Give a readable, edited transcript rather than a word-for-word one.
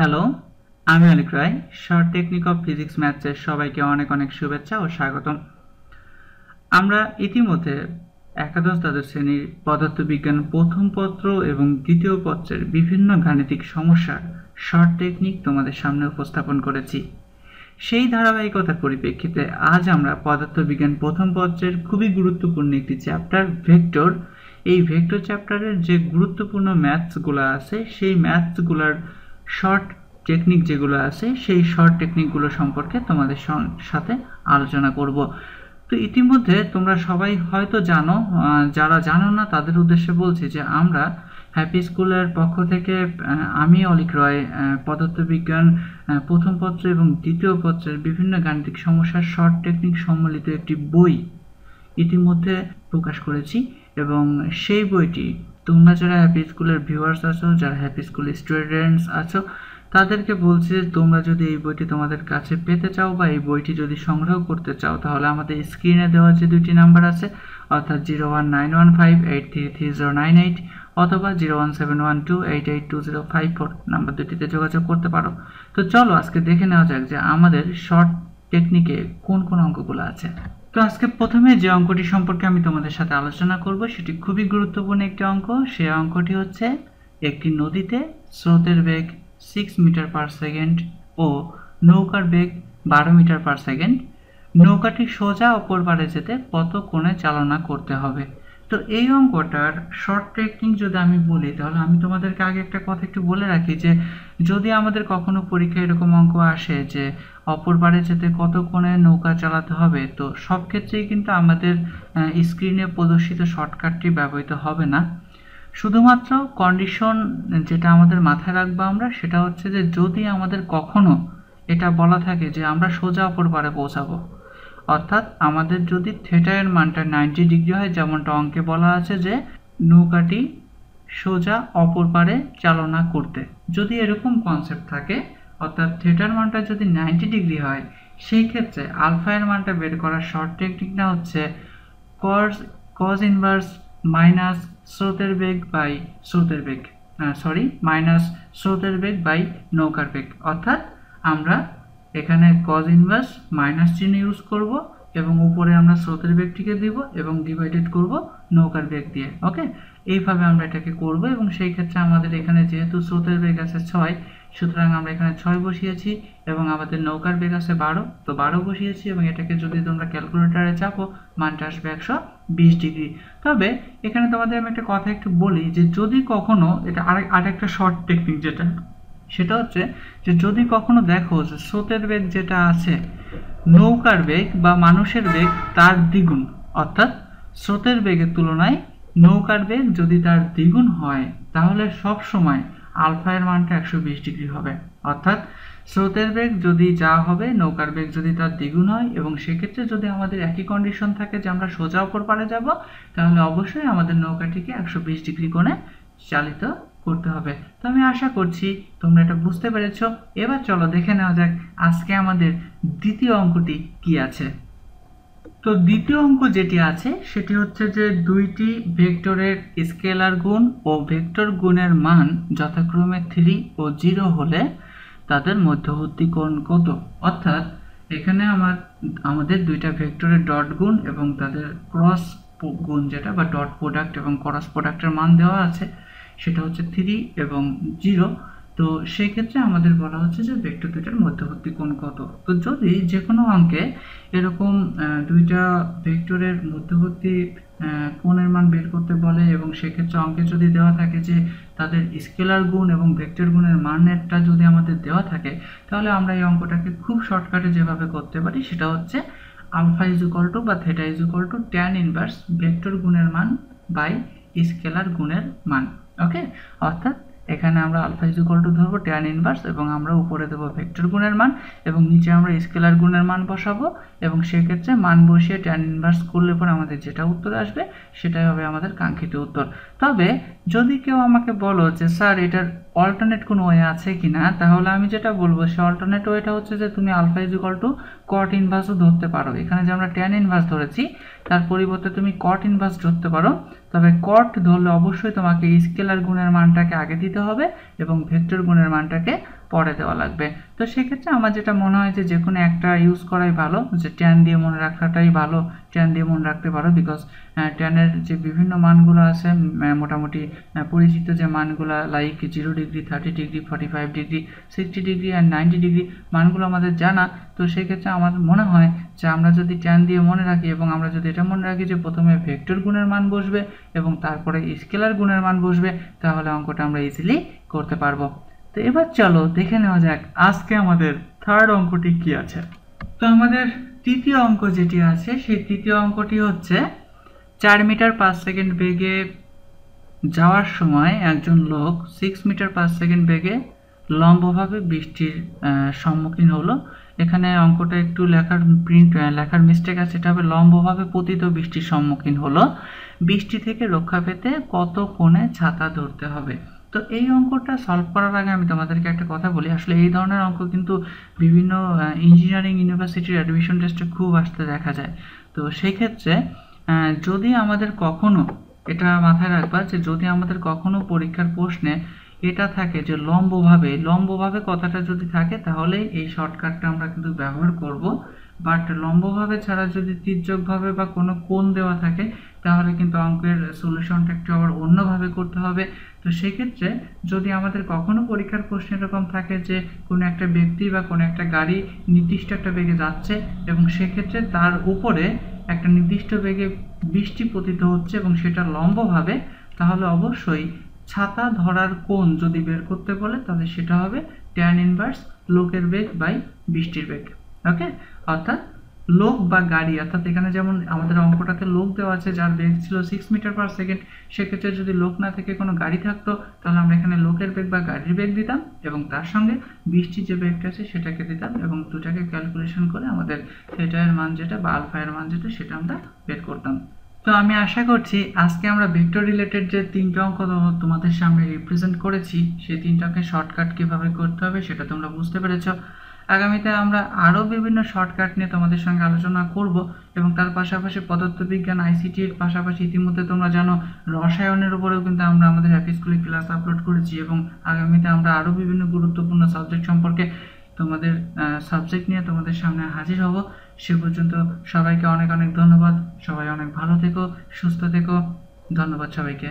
Hello, আমি অলিক রায়। Short technique of physics ম্যাথসের সবাইকে অনেক অনেক শুভেচ্ছা ও স্বাগতম। আমরা ইতিমধ্যে একাদশ দ্বাদশ শ্রেণীর পদার্থবিজ্ঞান প্রথম পত্র এবং দ্বিতীয় পত্রের বিভিন্ন গাণিতিক সমস্যার শর্ট টেকনিক তোমাদের সামনে উপস্থাপন করেছি। সেই ধারাবাহিকতার পরিপ্রেক্ষিতে আজ আমরা পদার্থবিজ্ঞান প্রথম পত্রের খুবই গুরুত্বপূর্ণ একটি চ্যাপ্টার ভেক্টর, এই ভেক্টর চ্যাপ্টারের যে গুরুত্বপূর্ণ ম্যাথসগুলো আছে সেই ম্যাথসগুলোর শর্ট টেকনিক যেগুলো আছে সেই শর্ট টেকনিকগুলো সম্পর্কে তোমাদের সাথে আলোচনা করব। তো ইতিমধ্যে তোমরা সবাই হয়তো জানো, যারা জানো না তাদের উদ্দেশ্যে বলছি যে আমরা হ্যাপি স্কুলের পক্ষ থেকে আমি অলিক রয় পদার্থবিজ্ঞান প্রথম পত্র এবং দ্বিতীয় পত্রের বিভিন্ন গাণিতিক সমস্যার শর্ট টেকনিক সম্বলিত একটি বই ইতিমধ্যে প্রকাশ করেছি এবং সেই বইটি তোমরা যারা হ্যাপি স্কুলের ভিউয়ার্স আছো, যারা হ্যাপি স্কুলের স্টুডেন্টস আছো, তাদেরকে বলছি যে তোমরা যদি এই বইটি তোমাদের কাছে পেতে চাও বা এই বইটি যদি সংগ্রহ করতে চাও তাহলে আমাদের স্ক্রিনে দেওয়া যে দুটি নাম্বার আছে অর্থাৎ 01915833098 অথবা 01712882054 নাম্বার দুটিতে যোগাযোগ করতে পারো। তো চলো আজকে দেখে নেওয়া যাক যে আমাদের শর্ট টেকনিকে কোন কোন অঙ্কগুলো আছে। তো আজকে প্রথমে যে অঙ্কটি সম্পর্কে আমি তোমাদের সাথে আলোচনা করব সেটি খুবই গুরুত্বপূর্ণ একটি অঙ্ক। সেই অঙ্কটি হচ্ছে একটি নদীতে স্রোতের বেগ 6 মিটার পার সেকেন্ড ও নৌকার বেগ 12 মিটার পার সেকেন্ড। নৌকাটি সোজা অপর পারে যেতে কত কোণে চালনা করতে হবে। তো এই অঙ্কটার শর্ট টেকনিক যদি আমি বলি তাহলে আমি তোমাদেরকে আগে একটা কথা একটু বলে রাখি যে যদি আমাদের কখনো পরীক্ষায় এরকম অঙ্ক আসে যে অপর পারে যেতে কত কোণে নৌকা চালাতে হবে, তো সব ক্ষেত্রেই কিন্তু আমাদের স্ক্রিনে প্রদর্শিত শর্টকাটটি ব্যবহৃত হবে না। শুধুমাত্র কন্ডিশন যেটা আমাদের মাথায় রাখবো আমরা সেটা হচ্ছে যে যদি আমাদের কখনো এটা বলা থাকে যে আমরা সোজা অপর পারে পৌঁছাবো, অর্থাৎ আমাদের যদি থিটার মানটা 90 ডিগ্রি হয়, যেমনটা অঙ্কে বলা আছে যে নৌকাটি সোজা অপর পারে চালনা করতে, যদি এরকম কনসেপ্ট থাকে অর্থাৎ থিটার মানটা যদি 90 ডিগ্রি হয় সেই ক্ষেত্রে আলফা এর মানটা বের করার শর্ট টেকনিকটা হচ্ছে কজ ইনভার্স মাইনাস স্রোতের বেগ বাই স্রোতের বেগ মাইনাস স্রোতের বেগ বাই নৌকার বেগ। অর্থাৎ আমরা এখানে কজ ইনভার্স মাইনাস চিহ্ন ইউজ করব এবং উপরে আমরা স্রোতের বেগটিকে দিব এবং ডিভাইডেড করব নৌকার বেগ দিয়ে। ওকে, এইভাবে আমরা এটাকে করব এবং সেই ক্ষেত্রে আমাদের এখানে যেহেতু স্রোতের বেগ আছে 6, সুতরাং আমরা এখানে 6 বসিয়েছি এবং আমাদের নৌকার বেগ আছে 12, তো 12 বসিয়েছি এবং এটাকে যদি তোমরা ক্যালকুলেটরে চাপো মানটা আসবে 120 ডিগ্রি। তবে এখানে তোমাদের আমি একটা কথা একটু বলি যে যদি কখনো এটা আরেকটা শর্ট টেকনিক যেটা সেটা হচ্ছে যে যদি কখনো দেখো যে স্রোতের বেগ যেটা আছে নৌকার বেগ বা মানুষের বেগ তার দ্বিগুণ, অর্থাৎ স্রোতের বেগের তুলনায় নৌকার বেগ যদি তার দ্বিগুণ হয় তাহলে সব সময় আলফা এর মানটা 120 ডিগ্রি হবে। অর্থাৎ স্রোতের বেগ যদি যা হবে নৌকার বেগ যদি তার দ্বিগুণ হয় এবং সেক্ষেত্রে যদি আমাদের একই কন্ডিশন থাকে যে আমরা সোজা অপর পারে যাব তাহলে অবশ্যই আমাদের নৌকাটিকে 120 ডিগ্রি কোণে চালিত করতে হবে। তো আমি আশা করছি তোমরা এটা বুঝতে পেরেছো। এবার চলো দেখে নেওয়া যাক আজকে আমাদের দ্বিতীয় অঙ্কটি কি আছে। তো দ্বিতীয় অঙ্ক যেটি আছে সেটি হচ্ছে যে দুইটি ভেক্টরের স্কেলার গুণ ও ভেক্টর গুণের মান যথাক্রমে 3 ও 0 হলে তাদের মধ্যবর্তী কোণ কত। অর্থাৎ এখানে আমাদের দুইটা ভেক্টরের ডট গুণ এবং তাদের ক্রস গুণ যেটা বা ডট প্রোডাক্ট এবং ক্রস প্রোডাক্টের মান দেওয়া আছে সেটা হচ্ছে 3 এবং 0। তো সেই ক্ষেত্রে আমাদের বলা হচ্ছে যে ভেক্টর দুইটার মধ্যবর্তী কোণ কত। তো যদি যে কোনো অঙ্কে এরকম দুইটা ভেক্টরের মধ্যবর্তী কোণের মান বের করতে বলে এবং সেক্ষেত্রে অঙ্কে যদি দেওয়া থাকে যে তাদের স্কেলার গুণ এবং ভেক্টর গুণের মানেরটা যদি আমাদের দেওয়া থাকে তাহলে আমরা এই অঙ্কটাকে খুব শর্টকাটে যেভাবে করতে পারি সেটা হচ্ছে আলফা ইজ ইকুয়াল টু বা theta is equal to tan inverse vector গুণের মান বাই স্কেলার গুণের মান। ওকে, অর্থাৎ এখানে আমরা আলফা ইজ ইকুয়াল টু ধরবো ট্যান ইনভার্স এবং আমরা উপরে দেবো ভেক্টর গুণের মান এবং নিচে আমরা স্কেলার গুণের মান বসাবো এবং সেক্ষেত্রে মান বসিয়ে ট্যান ইনভার্স করলে পরে আমাদের যেটা উত্তর আসবে সেটাই হবে আমাদের কাঙ্ক্ষিত উত্তর। তবে যদি কেউ আমাকে বলো যে স্যার এটার অল্টারনেট কোনো ওয়ে আছে কিনা, তাহলে আমি যেটা বলবো সে অল্টারনেট ওয়েটা হচ্ছে যে তুমি আলফা ইজ ইকুয়াল টু কট ইনভার্সও ধরতে পারো। এখানে যে আমরা ট্যান ইনভার্স ধরেছি তার পরিবর্তে তুমি কট ইনভার্স ধরতে পারো। তবে কট ধরলে অবশ্যই তোমাকে স্কেলার গুণের মানটাকে আগে দিতে হবে এবং ভেক্টর গুণের মানটাকে পরে দেওয়া লাগবে। তো সেক্ষেত্রে আমার যেটা মনে হয় যে কোনো একটা ইউজ করাই ভালো, যে ট্যান দিয়ে মনে রাখাটাই ভালো। ট্যান দিয়ে মনে রাখতে পারো, বিকজ ট্যানের যে বিভিন্ন মানগুলো আছে, মোটামুটি পরিচিত যে মানগুলো like 0 degree, 30 degree, 45 degree, 60 degree and 90 degree মানগুলো আমাদের জানা। তো সেক্ষেত্রে আমার মনে হয় যে আমরা যদি ট্যান দিয়ে মনে রাখি, এবং আমরা যদি এটা মনে রাখি যে প্রথমে ভেক্টর গুণের মান বসবে এবং তারপরে স্কেলার গুণের মান বসবে, তাহলে অঙ্কটা আমরা ইজিলি করতে পারবো। তো এবার চলো দেখে নেওয়া যাক আজকে আমাদের থার্ড অঙ্কটি কি আছে। তো আমাদের তৃতীয় অঙ্ক যেটি আছে, সেই তৃতীয় অঙ্কটি হচ্ছে 4 মিটার পার সেকেন্ড বেগে যাওয়ার সময় একজন লোক 6 মিটার পার সেকেন্ড বেগে লম্বভাবে বৃষ্টির সম্মুখীন হলো। এখানে অঙ্কটা একটু লেখার মিস্টেক আছে, এটা হবে লম্বভাবে পতিত বৃষ্টির সম্মুখীন হলো। বৃষ্টি থেকে রক্ষা পেতে কত কোণে ছাতা ধরতে হবে। তো এই অঙ্কটা সলভ করার আগে আমি তোমাদেরকে একটা কথা বলি, আসলে এই ধরনের অঙ্ক কিন্তু বিভিন্ন ইঞ্জিনিয়ারিং ইউনিভার্সিটির অ্যাডমিশন টেস্টে খুব আসতে দেখা যায়। তো সেই ক্ষেত্রে যদি আমাদের কখনো, এটা মাথায় রাখবা যে যদি আমাদের কখনো পরীক্ষার প্রশ্নে এটা থাকে যে লম্বভাবে কথাটা যদি থাকে, তাহলে এই শর্টকাটটা আমরা কিন্তু ব্যবহার করব। বাট লম্বভাবে ছাড়া যদি তির্যকভাবে বা কোনো কোণ দেওয়া থাকে, তাহলে কিন্তু অঙ্কের সলিউশনটা একটু আবার অন্যভাবে করতে হবে। তো সেক্ষেত্রে যদি আমাদের কখনো পরীক্ষার প্রশ্ন এরকম থাকে যে কোনো একটা ব্যক্তি বা কোনো একটা গাড়ি নির্দিষ্ট একটা বেগে যাচ্ছে, এবং সেক্ষেত্রে তার উপরে একটা নির্দিষ্ট বেগে বৃষ্টি পতিত হচ্ছে এবং সেটা লম্বভাবে, তাহলে অবশ্যই ছাতা ধরার কোণ যদি বের করতে বলে, তাহলে সেটা হবে ট্যান ইনভার্স লোকের বেগ বাই বৃষ্টির বেগ। ওকে, অর্থাৎ লোক বা গাড়ি, অর্থাৎ এখানে যেমন আমাদের অঙ্কটাতে লোক দেওয়া আছে যার বেগ ছিল 6 মিটার পার সেকেন্ড, সেক্ষেত্রে যদি লোক না থেকে কোনো গাড়ি থাকতো, তাহলে আমরা এখানে লোকের বেগ বা গাড়ির বেগ দিতাম এবং তার সঙ্গে বৃষ্টির যে বেগটা আছে সেটাকে দিতাম, এবং দুটাকে ক্যালকুলেশন করে আমাদের থিটা এর মান যেটা বা আলফা এর মান যেটা সেটা আমরা বের করতাম। তো আমি আশা করছি আজকে আমরা ভেক্টর রিলেটেড যে 3টা অঙ্ক তোমাদের সামনে রিপ্রেজেন্ট করেছি, সেই 3টাকে শর্টকাট কিভাবে করতে হবে সেটা তোমরা বুঝতে পেরেছো। আগামীতে আমরা আরও বিভিন্ন শর্টকাট নিয়ে তোমাদের সঙ্গে আলোচনা করব, এবং তার পাশাপাশি পদার্থবিজ্ঞান আইসিটি এর পাশাপাশি ইতিমধ্যে তোমরা জানো রসায়নের উপরেও কিন্তু আমরা আমাদের হ্যাপি স্কুলে ক্লাস আপলোড করেছি, এবং আগামীতে আমরা আরও বিভিন্ন গুরুত্বপূর্ণ সাবজেক্ট সম্পর্কে তোমাদের সাবজেক্ট নিয়ে তোমাদের সামনে হাজির হব। সে পর্যন্ত সবাইকে অনেক অনেক ধন্যবাদ। সবাই অনেক ভালো থেকো, সুস্থ থেকো। ধন্যবাদ সবাইকে।